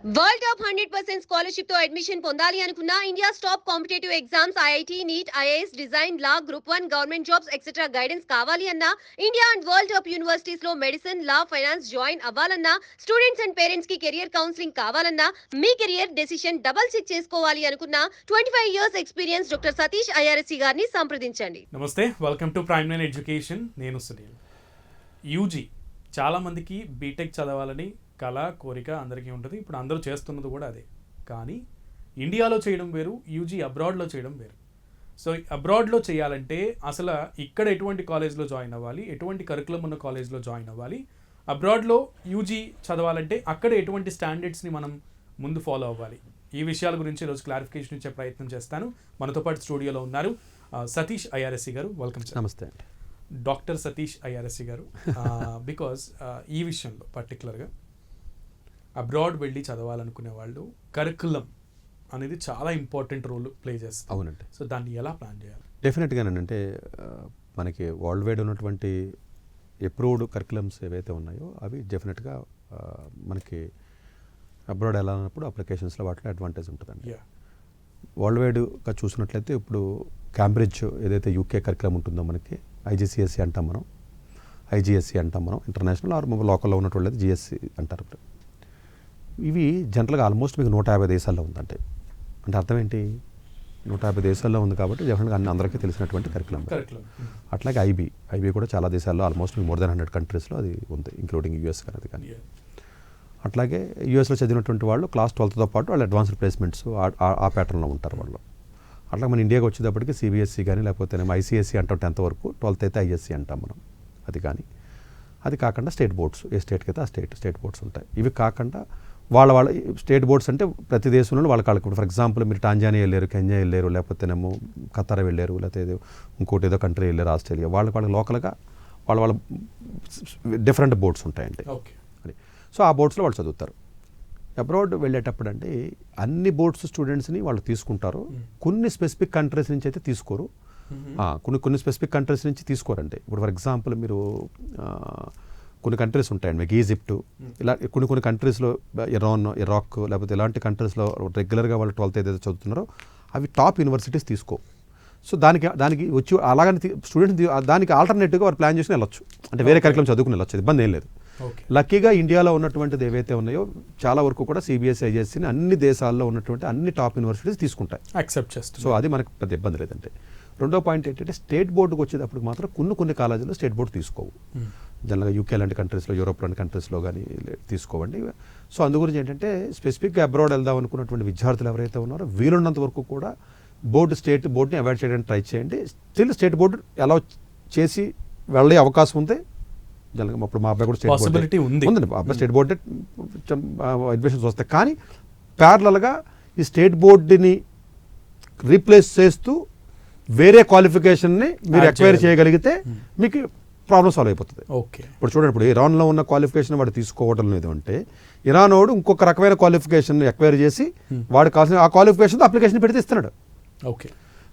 World top 100% scholarship తో admission పొందాలి అనుకున్న India top competitive exams IIT NEET IAS design law group 1 government jobs etcetera guidance కావాలి అన్న India and world top universities లో medicine law finance join అవ్వాలన్నా students and parents కి career counselling కావాలన్నా మీ కెరియర్ డెసిషన్ డబుల్ చెక్ చేసుకోవాలి అనుకున్న 25 years experience doctor Satish IRSC గారిని సంప్రదించండి. నమస్తే, welcome to prime line education. నేను సునీల్. యూజీ చాలామందికి బీటెక్ చదవాలని కళ కోరిక అందరికీ ఉంటుంది. ఇప్పుడు అందరూ చేస్తున్నది కూడా అదే. కానీ ఇండియాలో చేయడం వేరు, యూజీ అబ్రాడ్లో చేయడం వేరు. సో అబ్రాడ్లో చేయాలంటే అసలు ఇక్కడ ఎటువంటి కాలేజ్లో జాయిన్ అవ్వాలి, ఎటువంటి కరికులం ఉన్న కాలేజ్లో జాయిన్ అవ్వాలి, అబ్రాడ్లో యూజీ చదవాలంటే అక్కడ ఎటువంటి స్టాండర్డ్స్ని మనం ముందు ఫాలో అవ్వాలి, ఈ విషయాల గురించి ఈరోజు క్లారిఫికేషన్ ఇచ్చే ప్రయత్నం చేస్తాను. మనతో పాటు స్టూడియోలో ఉన్నారు సతీష్ ఐఆర్ఎస్సి గారు. Welcome sir. నమస్తే అండి. డాక్టర్ సతీష్ ఐఆర్ఎస్సి గారు. బికాజ్ ఈ విషయంలో పర్టికులర్గా అబ్రాడ్ వెళ్ళి చదవాలనుకునే వాళ్ళు కరికులం అనేది చాలా ఇంపార్టెంట్ రోల్ ప్లే చేస్తుంది. అవునండి. సో దాన్ని ఎలా ప్లాన్ చేయాలి? డెఫినెట్గానంటే మనకి వరల్డ్ వైడ్ ఉన్నటువంటి అప్రూవ్డ్ కరికులమ్స్ ఏవైతే ఉన్నాయో అవి డెఫినెట్గా మనకి అబ్రాడ్ వెళ్ళాలన్నప్పుడు అప్లికేషన్స్లో వాటిలో అడ్వాంటేజ్ ఉంటుందండి. వరల్డ్ వైడ్గా చూసినట్లయితే ఇప్పుడు క్యాంబ్రిడ్జ్ ఏదైతే యూకే కరికులం ఉంటుందో మనకి ఐజీసీఎస్సీ అంటాం మనం, ఐజీఎస్సీ అంటాం మనం, ఇంటర్నేషనల్ ఆర్ లోకల్లో ఉన్నటువంటి జిఎస్సీ అంటారు. ఇవి జనరల్గా ఆల్మోస్ట్ మీకు 150 దేశాల్లో ఉందంటే, అంటే అర్థం ఏంటి, 150 దేశాల్లో ఉంది కాబట్టి డెఫినెట్గా అందరికీ తెలిసినటువంటి కరికులం. అట్లాగే ఐబీ కూడా చాలా దేశాల్లో ఆల్మోస్ట్ మీకు మోర్ దెన్ 100 కంట్రీస్లో అది ఉంది, ఇంక్లూడింగ్ యూఎస్ అనేది. కానీ అట్లాగే యూఎస్లో చదివినటువంటి వాళ్ళు క్లాస్ 12తో పాటు వాళ్ళు అడ్వాన్స్డ్ ప్లేస్మెంట్స్ ఆ ప్యాటర్న్లో ఉంటారు వాళ్ళు. అట్లా మన ఇండియాకి వచ్చేటప్పటికి సిబిఎస్ఈ కానీ లేకపోతే ఐసీఎస్ఈ అంటాం 10th వరకు, 12th అయితే ఐఎస్సీ అంటాం మనం. అది కాకుండా స్టేట్ బోర్డ్స్, ఏ స్టేట్కి అయితే ఆ స్టేట్ బోర్డ్స్ ఉంటాయి. ఇవి కాకుండా వాళ్ళ స్టేట్ బోర్డ్స్ అంటే ప్రతి దేశంలో వాళ్ళకి ఫర్ ఎగ్జాంపుల్ మీరు టాంజానియా వెళ్ళారు, కెన్యా వెళ్ళారు, లేకపోతేనేమో ఖతార్ వెళ్ళారు, లేకపోతే ఇంకోటి ఏదో కంట్రీ వెళ్ళారు, ఆస్ట్రేలియా, వాళ్ళకి లోకల్గా వాళ్ళ డిఫరెంట్ బోర్డ్స్ ఉంటాయండి. సో ఆ బోర్డ్స్లో వాళ్ళు చదువుతారు. అబ్రాడ్ వెళ్ళేటప్పుడు అంటే అన్ని బోర్డ్స్ స్టూడెంట్స్ని వాళ్ళు తీసుకుంటారు. కొన్ని స్పెసిఫిక్ కంట్రీస్ నుంచి అయితే తీసుకోరు, కొన్ని స్పెసిఫిక్ కంట్రీస్ నుంచి తీసుకోరండి. ఇప్పుడు ఫర్ ఎగ్జాంపుల్ మీరు కొన్ని కంట్రీస్ ఉంటాయండి మీకు, ఈజిప్టు, ఇలా కొన్ని కంట్రీస్లో ఇరాక్ లేకపోతే ఇలాంటి కంట్రీస్లో రెగ్యులర్గా వాళ్ళు 12th ఏదైతే చదువుతున్నారో అవి టాప్ యూనివర్సిటీస్ తీసుకో. సో దానికి వచ్చి అలాగని స్టూడెంట్స్ దానికి ఆల్టర్నేటివ్గా వారు ప్లాన్ చేసుకుని వెళ్ళొచ్చు, అంటే వేరే కరికులం చదువుకుని వెళ్ళొచ్చు, ఇబ్బంది ఏం లేదు. లక్కీగా ఇండియాలో ఉన్నటువంటిది ఏవైతే ఉన్నాయో చాలా వరకు కూడా సిబిఎస్ఈ ఐఎస్సీని అన్ని దేశాల్లో ఉన్నటువంటి అన్ని టాప్ యూనివర్సిటీస్ తీసుకుంటాయి, యాక్సెప్ట్ చేస్తాయి. సో అది మనకు పెద్ద ఇబ్బంది లేదంటే. రెండో పాయింట్ ఏంటంటే స్టేట్ బోర్డుకి వచ్చేటప్పుడు మాత్రం కొన్ని కాలేజీలో స్టేట్ బోర్డు తీసుకోవు. జనరల్గా యూకే లాంటి కంట్రీస్లో, యూరోప్ లాంటి కంట్రీస్లో కానీ తీసుకోవండి. సో అందు గురించి ఏంటంటే స్పెసిఫిక్గా అబ్రాడ్ వెళ్దాం అనుకున్నటువంటి విద్యార్థులు ఎవరైతే ఉన్నారో వీలున్నంత వరకు కూడా స్టేట్ బోర్డుని అవాయిడ్ చేయడానికి ట్రై చేయండి. స్టిల్ స్టేట్ బోర్డు అలౌ చేసి వెళ్ళే అవకాశం ఉంది. జనరల్గా అప్పుడు మా అబ్బాయి కూడా స్టేట్ బోర్డు ఉందండి, అబ్బాయి స్టేట్ బోర్డే అడ్మిషన్స్ వస్తాయి. కానీ ప్యారలల్గా ఈ స్టేట్ బోర్డుని రీప్లేస్ చేస్తూ వేరే క్వాలిఫికేషన్ని మీరు ఎక్వైర్ చేయగలిగితే మీకు ప్రాబ్లమ్ సాల్వ్ అయిపోతుంది. ఇప్పుడు చూడండి, ఇప్పుడు ఇరాన్లో ఉన్న క్వాలిఫికేషన్ వాడు తీసుకోవడం లేదు అంటే ఇరాన్ వాడు ఇంకొక రకమైన క్వాలిఫికేషన్ ఎక్వైర్ చేసి వాడు కావాల్సిన ఆ క్వాలిఫికేషన్ అప్లికేషన్ పెడితే ఇస్తున్నాడు.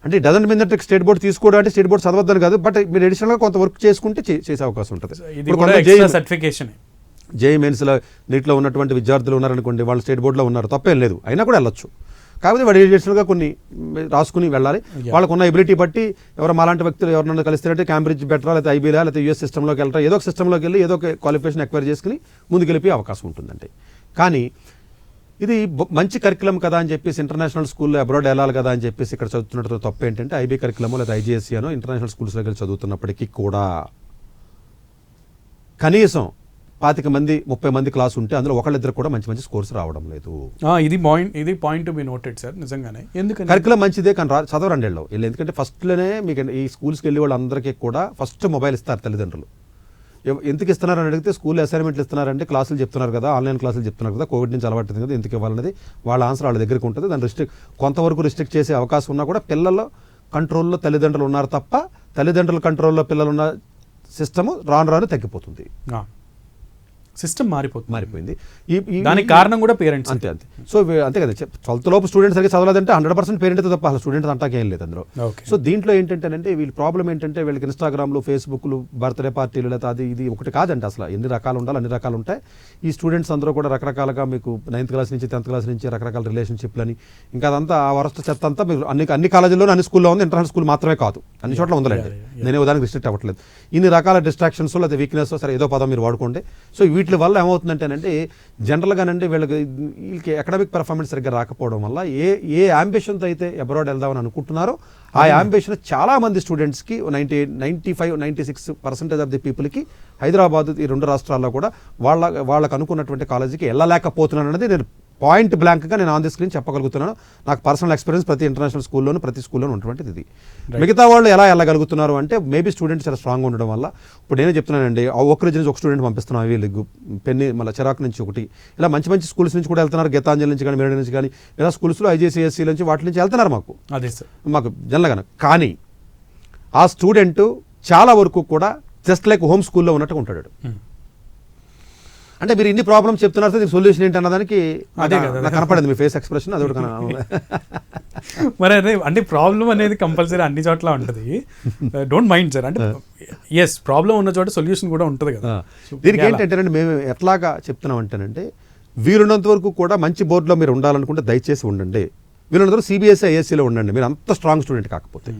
అంటే doesn't mean that state board తీసుకోవడం అంటే స్టేట్ బోర్డు చదవద్దని కాదు, బట్ మీరు అడిషనల్గా కొంత వర్క్ చేసుకుంటే చేసే అవకాశం ఉంటుంది. జేఈఈ మెయిన్స్లో నీట్లో ఉన్నటువంటి విద్యార్థులు ఉన్నారనుకోండి, వాళ్ళు స్టేట్ బోర్డులో ఉన్నారు, తప్పేం లేదు, అయినా కూడా వెళ్ళొచ్చు. కాకపోతే వాడు అడిషనల్గా కొన్ని రాసుకుని వెళ్ళాలి. వాళ్ళకు ఉన్న ఎబిలిటీ బట్టి ఎవరు మాలాంటి వ్యక్తులు ఎవరైనా కలిస్తే క్యాంబ్రిడ్జ్ బెటరా, లేకపోతే ఐబీలా, లేకపోతే యూఎస్ సిస్టంలోకి వెళ్తారా, ఏదో ఒక సిస్టంలోకి వెళ్ళి ఏదో ఒక క్వాలిఫికేషన్ ఎక్వైర్ చేసుకుని ముందుకు వెళ్ళిపోయే అవకాశం ఉంటుందండి. కానీ ఇది మంచి కరికులం కదా అని చెప్పేసి ఇంటర్నేషనల్ స్కూల్లో అబ్రాడ్ వెళ్ళాలి కదా అని చెప్పేసి ఇక్కడ చదువుతున్నట్టు తప్పు ఏంటంటే ఐబీ కరికులమో లేదా ఐజీఎస్సీ అనో ఇంటర్నేషనల్ స్కూల్స్లోకి వెళ్ళి చదువుతున్నప్పటికీ కూడా కనీసం 25 మంది 30 మంది క్లాస్ ఉంటే అందులో ఒకళ్ళిద్దరు కూడా మంచి స్కోర్స్ రావడం లేదు. ఇది పాయింట్ బి నోటెడ్ సార్. నిజంగానే ఎందుకంటే కరికులం మంచిదే కానీ చదవరండి వీళ్ళు. ఎందుకంటే ఫస్ట్లోనే మీకు ఈ స్కూల్స్కి వెళ్ళే వాళ్ళందరికీ కూడా ఫస్ట్ మొబైల్ ఇస్తారు తల్లిదండ్రులు. ఎందుకు ఇస్తున్నారని అడిగితే స్కూల్ అసైన్మెంట్లు ఇస్తున్నారంటే క్లాసులు చెప్తున్నారు కదా, ఆన్లైన్ క్లాసులు చెప్తున్నారు కదా, కోవిడ్ నుంచి అలవాటుంది కదా, ఎందుకు ఇవ్వాలనేది వాళ్ళ ఆన్సర్ వాళ్ళ దగ్గరికి ఉంటుంది. దాన్ని కొంతవరకు రిస్ట్రిక్ట్ చేసే అవకాశం ఉన్నా కూడా పిల్లల కంట్రోల్లో తల్లిదండ్రులు ఉన్నారు తప్ప తల్లిదండ్రుల కంట్రోల్లో పిల్లలు ఉన్న సిస్టము రాను తగ్గిపోతుంది. సిస్టమ్ మారిపోయింది. దానికి కారణం కూడా పేరెంట్స్. అంతే. సో అంతే కదా, 12th లోపు స్టూడెంట్ సరిగ్గా చదవలేదంటే 100% పేరెంట్ తప్ప అసలు స్టూడెంట్ అంటాకే ఏం లేదు అందులో. సో దీంట్లో ఏంటంటే వీళ్ళ ప్రాబ్లం ఏంటంటే వీళ్ళకి ఇన్స్టాగ్రామ్లు, ఫేస్బుక్లు, బర్త్డే పార్టీలు, లేదా అది ఇది ఒకటి కాదండి. అసలు ఎన్ని రకాలు ఉండాలి అన్ని రకాలు ఉంటాయి. ఈ స్టూడెంట్స్ అందరూ కూడా రకరకాలుగా మీకు 9th క్లాస్ నుంచి 10th క్లాస్ నుంచి రకరకాల రిలేషన్షిప్లని, ఇంకా అదంతా ఆ వరస్ట్ చెత్త అంతా మీకు అన్ని కాలేజీల్లోనూ అన్ని స్కూల్లో ఉంది. ఇంటర్నేషనల్ స్కూల్ మాత్రమే కాదు, అన్ని చోట్ల ఉందండి. నేనే ఉదాహరణకు రిస్ట్రిక్ట్ అవ్వట్లేదు. ఇన్ని రకాల డిస్ట్రాక్షన్స్ లేదా వీక్నెస్, సరే ఏదో పదం మీరు వాడుకోండి. సో వీటి వల్ల ఏమవుతుందంటేనంటే జనరల్గానండి వీళ్ళకి అకాడమిక్ పెర్ఫార్మెన్స్ సరిగ్గా రాకపోవడం వల్ల ఏ అంబిషన్తో అయితే అబ్రాడ్ వెళ్దామని అనుకుంటున్నారో ఆ అంబిషన్ చాలా మంది స్టూడెంట్స్కి 95-96% ఆఫ్ ది పీపుల్కి హైదరాబాద్ ఈ 2 రాష్ట్రాల్లో కూడా వాళ్ళకు అనుకున్నటువంటి కాలేజీకి వెళ్ళలేకపోతున్నాను అనేది నేను పాయింట్ బ్లాంక్గా నేను ఆన్ ది స్క్రీన్ చెప్పగలుగుతున్నాను. నాకు పర్సనల్ ఎక్స్పీరియన్స్ ప్రతి ఇంటర్నేషనల్ స్కూల్లోనూ ప్రతి స్కూల్లోనూ ఉన్నటువంటిది ఇది. మిగతా వాళ్ళు ఎలా వెళ్ళగలుగుతున్నారు అంటే మేబీ స్టూడెంట్స్ చాలా స్ట్రాంగ్ ఉండడం వల్ల. ఇప్పుడు నేనే చెప్తున్నానండి, ఒక రీజన్ నుంచి ఒక స్టూడెంట్ పంపిస్తున్నాం, వీళ్ళు పెన్ని మళ్ళీ చిరాకు నుంచి ఒకటి, ఇలా మంచి మంచి స్కూల్స్ నుంచి కూడా వెళ్తున్నారు. గీతాంజలి నుంచి కానీ, మేడం నుంచి కానీ, ఇలా స్కూల్స్లో IGCSE నుంచి వాటి నుంచి వెళ్తున్నారు మాకు జనరల్గా. కానీ ఆ స్టూడెంట్ చాలా వరకు కూడా జస్ట్ లైక్ హోమ్ స్కూల్లో ఉన్నట్టుగా ఉంటాడు. అంటే మీరు ఇన్ని ప్రాబ్లమ్స్ చెప్తున్నారు సార్, దీనికి సొల్యూషన్ ఏంటి అన్నదానికి కనపడింది మీ ఫేస్ ఎక్స్ప్రెషన్. అది కూడా మరి అంటే ప్రాబ్లం అనేది కంపల్సరీ అన్ని చోట్ల ఉంటుంది. డోంట్ మైండ్ సార్, అంటే ఎస్ ప్రాబ్లం ఉన్న చోట సొల్యూషన్ కూడా ఉంటుంది కదా. దీనికి ఏంటంటే మేము ఎట్లాగా చెప్తున్నాం అంటేనంటే, వీలున్నంత వరకు కూడా మంచి బోర్డులో మీరు ఉండాలనుకుంటే దయచేసి ఉండండి. వీలున్నంత వరకు CBSE ISCలో ఉండండి, మీరు అంత స్ట్రాంగ్ స్టూడెంట్ కాకపోతే.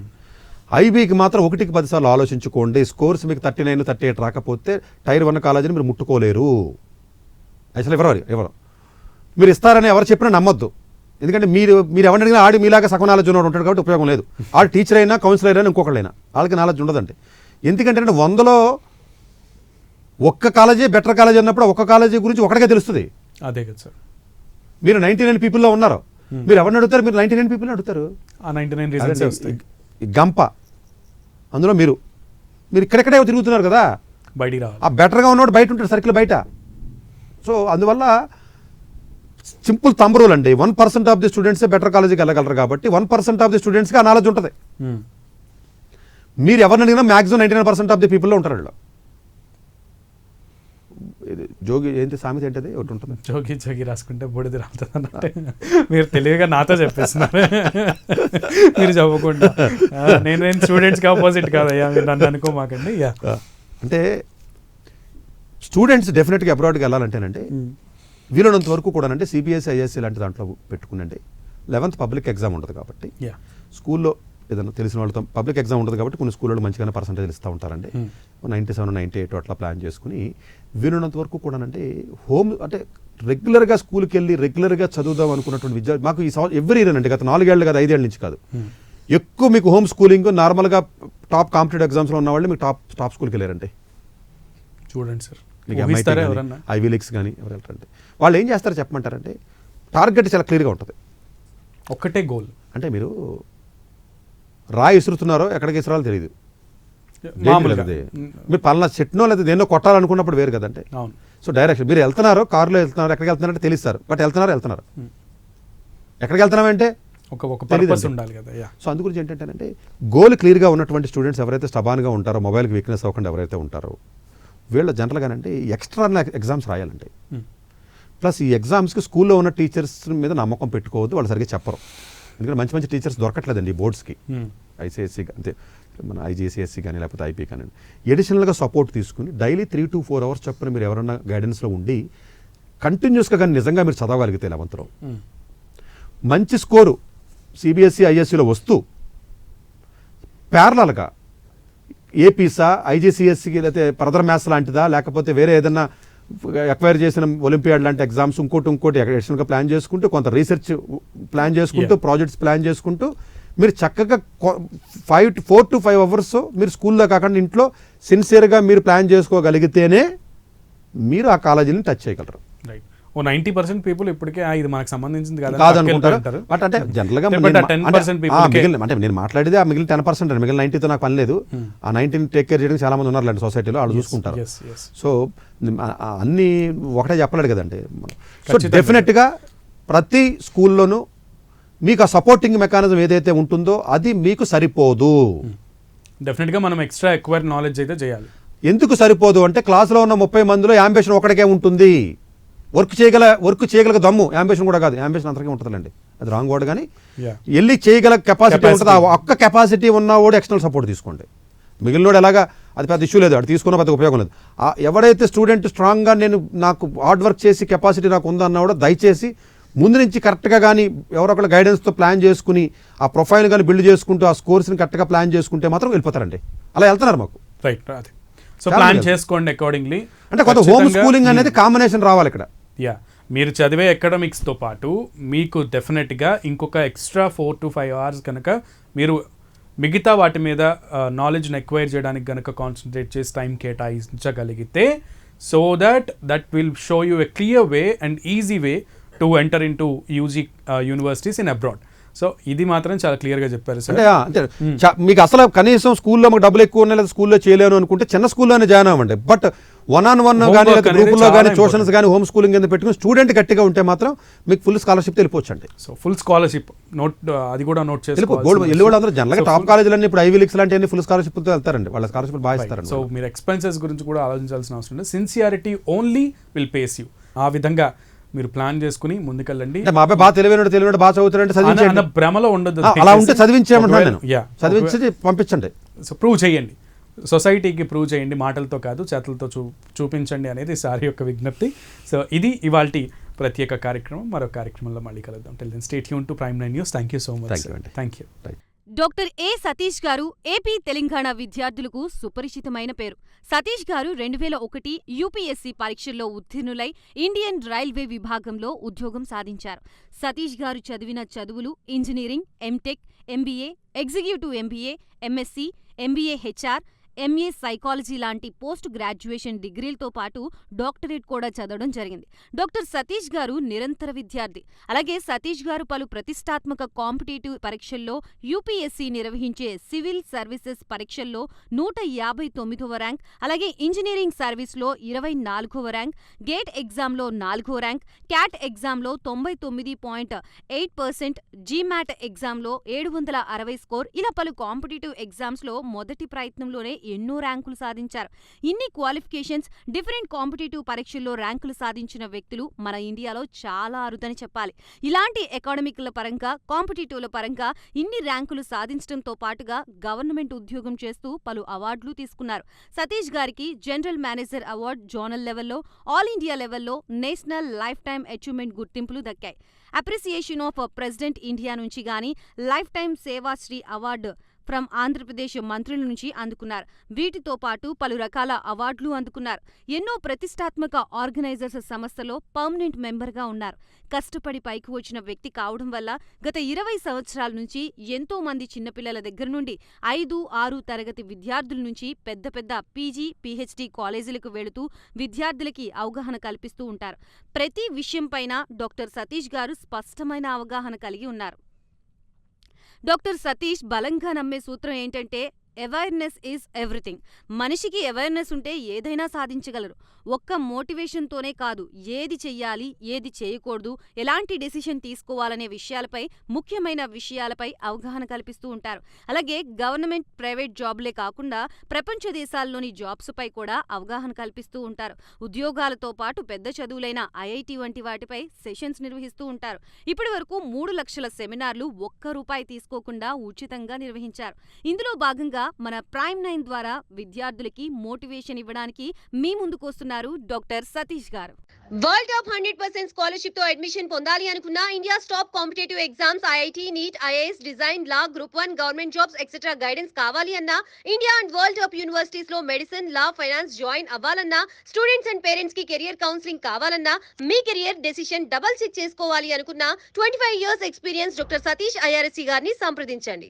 IBకి మాత్రం 1కి 10 సార్లు ఆలోచించుకోండి. స్కోర్స్ మీకు 39, 38 రాకపోతే Tier 1 కాలేజీని మీరు ముట్టుకోలేరు. అసలు ఎవరు మీరు ఇస్తారని ఎవరు చెప్పినా నమ్మొద్దు. ఎందుకంటే మీరు ఎవరిని అడిగినా ఆడి మీలాగా సగం నాలెడ్జ్ ఉన్నవాడు ఉంటాడు కాబట్టి ఉపయోగం లేదు. ఆడు టీచర్ అయినా, కౌన్సిలర్ అయినా, ఇంకొకళ్ళైనా వాళ్ళకి నాలెడ్జ్ ఉండదండి. ఎందుకంటే 100లో ఒక్క కాలేజీ బెటర్ కాలేజీ అన్నప్పుడు ఒక్క కాలేజీ గురించి ఒకటికే తెలుస్తుంది. అదే కదా సార్, మీరు 99 పీపుల్లో ఉన్నారు, మీరు ఎవరిని అడుగుతారు? మీరు 99 పీపుల్ని అడుగుతారు. ఆ 99 రీజన్స్ వస్తాయి. గంప అందులో మీరు ఇక్కడెక్కడే తిరుగుతున్నారు కదా, బయటికి రావాలి. ఆ బెటర్గా ఉన్నవాడు బయట ఉంటాడు, సర్కిల్ బయట. సో అందువల్ల సింపుల్ థంబ్ రూల్ అండి, 1% ఆఫ్ ది స్టూడెంట్సే బెటర్ కాలేజీకి వెళ్ళగలరు కాబట్టి 1% ఆఫ్ ది స్టూడెంట్స్కి ఆ నాలెడ్జ్ ఉంటుంది. మీరు ఎవరిని అడిగినా మ్యాక్సిమం 99% ఆఫ్ ది పీపుల్లో ఉంటారు వీళ్ళు. జోగి ఏంటి సామెత ఏంటది ఒకటి ఉంటుంది, జోగి రాసుకుంటే బూడిది రాస్తుంది అన్నట్టు. మీరు తెలివిగా నాతో చెప్పేస్తున్నారు, మీరు చెప్పకుండా. నేను స్టూడెంట్స్కి ఆపోజిట్ కాదయ్యా, మీరు నన్ను అనుకోమాకండి. అంటే స్టూడెంట్స్ డెఫినెట్గా అబ్రాడ్కి వెళ్ళాలంటేనంటే వీలున్నంత వరకు కూడా అంటే CBSE ISC లాంటి దాంట్లో పెట్టుకునండి. 11th పబ్లిక్ ఎగ్జామ్ ఉండదు కాబట్టి స్కూల్లో ఏదైనా తెలిసిన వాళ్ళతో పబ్లిక్ ఎగ్జామ్ ఉండదు కాబట్టి కొన్ని స్కూల్లో మంచిగానే పర్సంటేజ్ ఇస్తూ ఉంటారండి. 97, 98 అట్లా ప్లాన్ చేసుకుని వీలున్నంత వరకు కూడా అంటే హోమ్ అంటే రెగ్యులర్గా స్కూల్కి వెళ్ళి రెగ్యులర్గా చదువుదాం అనుకున్నటువంటి విద్యార్థి మాకు ఈ ఎవ్రీ ఇయర్ అండి, గత 4 ఏళ్ళు కాదు, 5 ఏళ్ళ నుంచి కాదు, ఎక్కువ మీకు హోమ్ స్కూలింగ్ నార్మల్గా టాప్ కాంపిటేటివ్ ఎగ్జామ్స్లో ఉన్న వాళ్ళు మీకు టాప్ స్కూల్కి వెళ్ళారండి. చూడండి సార్, ఐవీ లీగ్స్ కానీ ఎవరు వెళ్తారంటే వాళ్ళు ఏం చేస్తారో చెప్పమంటారంటే టార్గెట్ చాలా క్లియర్గా ఉంటుంది, ఒక్కటే గోల్. అంటే మీరు రాయి విసురుతున్నారో ఎక్కడికి విసురాలో తెలియదు, మీరు పలానా చెట్టునో లేదా దేన్నో కొట్టాలనుకున్నప్పుడు వేరు కదంటే. సో డైరెక్షన్ మీరు వెళ్తున్నారో కారులో వెళ్తున్నారు, ఎక్కడికి వెళ్తున్నారంటే తెలుస్తారు, బట్ వెళ్తున్నారు ఎక్కడికి వెళ్తున్నామంటే ఉండాలి కదా. సో అందు గురించి ఏంటంటే గోల్ క్లియర్గా ఉన్నటువంటి స్టూడెంట్స్ ఎవరైతే స్టబాన్గా ఉంటారో, మొబైల్కి వీక్నెస్ అవ్వకుండా ఎవరైతే ఉంటారో వీళ్ళు జనరల్గానంటే ఎక్స్టర్నల్ ఎగ్జామ్స్ రాయాలంటే. ప్లస్ ఈ ఎగ్జామ్స్కి స్కూల్లో ఉన్న టీచర్స్ మీద నమ్మకం పెట్టుకోవద్దు, వాళ్ళు సరిగ్గా చెప్పరు. ఎందుకంటే మంచి మంచి టీచర్స్ దొరకట్లేదండి ఈ బోర్డ్స్కి, ICSE అంతే మన IGCSE కానీ లేకపోతే IP కానీ. ఎడిషనల్గా సపోర్ట్ తీసుకుని డైలీ 3 to 4 అవర్స్ చొప్పున మీరు ఎవరన్నా గైడెన్స్లో ఉండి కంటిన్యూస్గా కానీ నిజంగా మీరు చదవగలిగితే 11th మంచి స్కోరు CBSE ISCలో వస్తూ ప్యారలల్గా ఏపీసా, IGCSEకి లేకపోతే ఫర్దర్ మ్యాథ్స్ లాంటిదా లేకపోతే వేరే ఏదైనా ఎక్వైర్ చేసిన ఒలింపియాడ్ లాంటి ఎగ్జామ్స్ ఇంకోటి ఎడిషనల్గా ప్లాన్ చేసుకుంటూ, కొంత రీసెర్చ్ ప్లాన్ చేసుకుంటూ, ప్రాజెక్ట్స్ ప్లాన్ చేసుకుంటూ మీరు చక్కగా 4 to 5 అవర్స్ మీరు స్కూల్లో కాకుండా ఇంట్లో సిన్సియర్గా మీరు ప్లాన్ చేసుకోగలిగితేనే మీరు ఆ కాలేజీని టచ్ చేయగలరు. 90% పీపుల్ ఇప్పటికే ఇది మనకు సంబంధించింది కాదనుకుంటారు. బట్ అంటే జనరల్గా అంటే నేను మాట్లాడేది ఆ మిగిలిన 10% అండి, మిగిలిన 90తో నాకు పని లేదు. ఆ 90 టేక్ కేర్ చేయడానికి చాలా మంది ఉన్నారు సొసైటీలో, వాళ్ళు చూసుకుంటారు. సో అన్ని ఒకటే చెప్పలేడు కదండి. సో డెఫినెట్గా ప్రతి స్కూల్లోనూ మీకు ఆ సపోర్టింగ్ మెకానిజం ఏదైతే ఉంటుందో అది మీకు సరిపోదు. డెఫినెట్గా మనం ఎక్స్ట్రా ఎక్వైర్ నాలెడ్జ్ అయితే చేయాలి. ఎందుకు సరిపోదు అంటే క్లాసులో ఉన్న 30 మందిలో యాంబిషన్ ఒకటికే ఉంటుంది. వర్క్ చేయగల దమ్ము, యాంబిషన్ కూడా కాదు, యాంబిషన్ అందరికీ ఉంటుందండి, అది రాంగ్ వర్డ్. కానీ వెళ్ళి చేయగల కెపాసిటీ ఉంటుంది. ఆ ఒక్క కెపాసిటీ ఉన్నవాడు ఎక్స్టర్నల్ సపోర్ట్ తీసుకోండి. మిగిలినోడు ఎలాగా అది పెద్ద ఇష్యూ లేదు, అది తీసుకున్న పెద్ద ఉపయోగం లేదు. ఎవడైతే స్టూడెంట్ స్ట్రాంగ్గా నాకు హార్డ్ వర్క్ చేసి కెపాసిటీ నాకు ఉందన్నవాడు దయచేసి ముందు నుంచి కరెక్ట్గా కానీ ఎవరొకళ్ళ గైడెన్స్తో ప్లాన్ చేసుకుని ఆ ప్రొఫైల్ కానీ బిల్డ్ చేసుకుంటూ ఆ స్కోర్స్ని కరెక్ట్గా ప్లాన్ చేసుకుంటే మాత్రం వెళ్ళిపోతారండి. అలా వెళ్తున్నారు మాకు. రైట్, అదే. సో ప్లాన్ చేసుకోండి అకార్డింగ్లీ. అంటే కొంత హోమ్ స్కూలింగ్ అనేది కాంబినేషన్ రావాలి ఇక్కడ. మీరు చదివే అకాడమిక్స్తో పాటు మీకు డెఫినెట్గా ఇంకొక ఎక్స్ట్రా 4 to 5 hours కనుక మీరు మిగతా వాటి మీద నాలెడ్జ్ని ఎక్వైర్ చేయడానికి కనుక కాన్సన్ట్రేట్ చేసి టైం కేటాయించగలిగితే so that will show you a clear way and easy way to enter in to UG universities in abroad. So ఇది మాత్రం చాలా క్లియర్గా చెప్పారు సార్. అంటే మీకు అసలు కనీసం స్కూల్లో మాకు డబ్బులు ఎక్కువ ఉన్నాయి లేదా స్కూల్లో చేయలేను అనుకుంటే చిన్న స్కూల్లోనే జాయిన్ అవ్వండి. బట్ 1-on-1 కానీ లేదా గ్రూపుల్లో కానీ ట్యూషన్స్ కానీ హోమ్ స్కూలింగ్ కింద పెట్టుకుని స్టూడెంట్ గట్టిగా ఉంటే మాత్రం మీకు ఫుల్ స్కాలర్షిప్ వెళ్ళిపోవచ్చు అండి. సో ఫుల్ స్కాలర్షిప్ నోట్, అది కూడా నోట్ చేసుకోవాలి. అందరూ జనరల్గా టాప్ కాలేజీలన్నీ ఇప్పుడు ఐవీ లీగ్స్ లాంటి ఫుల్ స్కాలర్షిప్తో వెళ్తారండి, వాళ్ళ స్కాలర్షిప్ బాగా ఇస్తారండి. సో మీరు ఎక్స్పెన్సెస్ గురించి కూడా ఆలోచించాల్సిన అవసరం లేదు. Sincerity only will pays you. ఆ విధంగా మీరు ప్లాన్ చేసుకుని ముందుకెళ్ళండి. మా అబ్బాయి బాగా తెలివైన బాగా చదువుతారంటే చదివించండి, భ్రమలో ఉండదు. అలా ఉంటే చదివించేయమంటాను, చదివించి పంపించండి. సో ప్రూవ్ చేయండి, సొసైటీకి ప్రూవ్ చేయండి, మాటలతో కాదు చేతులతో చూపించండి అనేది సార్ యొక్క విజ్ఞప్తి. సో ఇది ఇవాల్టి ప్రత్యేక కార్యక్రమం. మరో కార్యక్రమంలో మళ్ళీ కలుద్దాం. Till then stay tuned to prime 9 news. Thank you so much. Thank you. Doctor A Satish garu AP Telangana విద్యార్థులకు సుపరిచితమైన పేరు. సతీష్ గారు 2001 యూపీఎస్సీ పరీక్షల్లో ఉత్తీర్ణులై ఇండియన్ రైల్వే విభాగంలో ఉద్యోగం సాధించారు. సతీష్ గారు చదివిన చదువులు engineering, MTech, MBA, executive MBA, MSc, MBA HR, MA psychology లాంటి పోస్ట్ గ్రాడ్యుయేషన్ డిగ్రీలతో పాటు డాక్టరేట్ కూడా చదవడం జరిగింది. డాక్టర్ సతీష్ గారు నిరంతర విద్యార్థి. అలాగే సతీష్ గారు పలు ప్రతిష్టాత్మక కాంపిటేటివ్ పరీక్షల్లో యూపీఎస్సీ నిర్వహించే సివిల్ సర్వీసెస్ పరీక్షల్లో 159వ ర్యాంక్, అలాగే ఇంజనీరింగ్ సర్వీస్లో 24వ ర్యాంక్, గేట్ ఎగ్జామ్లో 4వ ర్యాంక్, క్యాట్ ఎగ్జామ్లో 99.8%, జీమాట్ ఎగ్జామ్లో 760 స్కోర్, ఇలా పలు కాంపిటేటివ్ ఎగ్జామ్స్లో మొదటి ప్రయత్నంలోనే ఎన్నో ర్యాంకులు సాధించారు. ఇన్ని క్వాలిఫికేషన్స్, డిఫరెంట్ కాంపిటేటివ్ పరీక్షల్లో ర్యాంకులు సాధించిన వ్యక్తులు మన ఇండియాలో చాలా అరుదని చెప్పాలి. ఇలాంటి అకాడమిక్ల పరంగా, కాంపిటేటివ్ల పరంగా ఇన్ని ర్యాంకులు సాధించడంతో పాటుగా గవర్నమెంట్ ఉద్యోగం చేస్తూ పలు అవార్డులు తీసుకున్నారు. సతీష్ గారికి జనరల్ మేనేజర్ అవార్డు జోనల్ లెవెల్లో, ఆల్ ఇండియా లెవెల్లో నేషనల్ లైఫ్ టైమ్ అచీవ్మెంట్ గుర్తింపులు దక్కాయి. అప్రిసియేషన్ ఆఫ్ ప్రెసిడెంట్ ఇండియా నుంచి గానీ life time Seva Sri award from Andhra Pradesh మంత్రుల నుంచి అందుకున్నారు. వీటితో పాటు పలు రకాల అవార్డులు అందుకున్నారు. ఎన్నో ప్రతిష్టాత్మక ఆర్గనైజర్స్ సంస్థలో పర్మనెంట్ మెంబర్గా ఉన్నారు. కష్టపడి పైకి వచ్చిన వ్యక్తి కావడం వల్ల గత 20 సంవత్సరాల నుంచి ఎంతో మంది చిన్నపిల్లల దగ్గర నుండి 5, 6 తరగతి విద్యార్థుల నుంచి పెద్ద పెద్ద పీజీ, పీహెచ్డీ కాలేజీలకు వెళుతూ విద్యార్థులకి అవగాహన కల్పిస్తూ ఉంటారు. ప్రతి విషయంపైన డాక్టర్ సతీష్ గారు స్పష్టమైన అవగాహన కలిగి ఉన్నారు. డాక్టర్ సతీష్ బలంగా నమ్మే సూత్రం ఏంటంటే అవేర్నెస్ ఈజ్ ఎవ్రీథింగ్. మనిషికి అవేర్నెస్ ఉంటే ఏదైనా సాధించగలరు. ఒక్క మోటివేషన్తోనే కాదు, ఏది చెయ్యాలి, ఏది చేయకూడదు, ఎలాంటి డెసిషన్ తీసుకోవాలనే విషయాలపై, ముఖ్యమైన విషయాలపై అవగాహన కల్పిస్తూ ఉంటారు. అలాగే గవర్నమెంట్, ప్రైవేట్ జాబ్లే కాకుండా ప్రపంచ దేశాల్లోని జాబ్స్పై కూడా అవగాహన కల్పిస్తూ ఉంటారు. ఉద్యోగాలతో పాటు పెద్ద చదువులైన ఐఐటి వంటి వాటిపై సెషన్స్ నిర్వహిస్తూ ఉంటారు. ఇప్పటి వరకు 3 లక్షల సెమినార్లు ₹1 తీసుకోకుండా ఉచితంగా నిర్వహించారు. ఇందులో భాగంగా మన ప్రైమ్ 9 ద్వారా విద్యార్థులకి మోటివేషన్ ఇవ్వడానికి మీ ముందుకొస్తున్నారు డాక్టర్ సతీష్ గారు. వరల్డ్ టాప్ 100% స్కాలర్షిప్ తో అడ్మిషన్ పొందాలి అనుకున్నా India top competitive exams IIT, NEET, IAS, design, law, group 1, government jobs etcetera guidance కావాలి అన్నా, India and world top universities లో మెడిసిన్, లా, ఫైనాన్స్ జాయిన్ అవ్వాలన్నా, స్టూడెంట్స్ అండ్ పేరెంట్స్ కి career counselling కావాలన్నా, మీ కెరియర్ డెసిషన్ డబుల్ చెక్ చేసుకోవాలి అనుకున్నా 25 years experience doctor Satish IRSC గారిని సంప్రదించండి.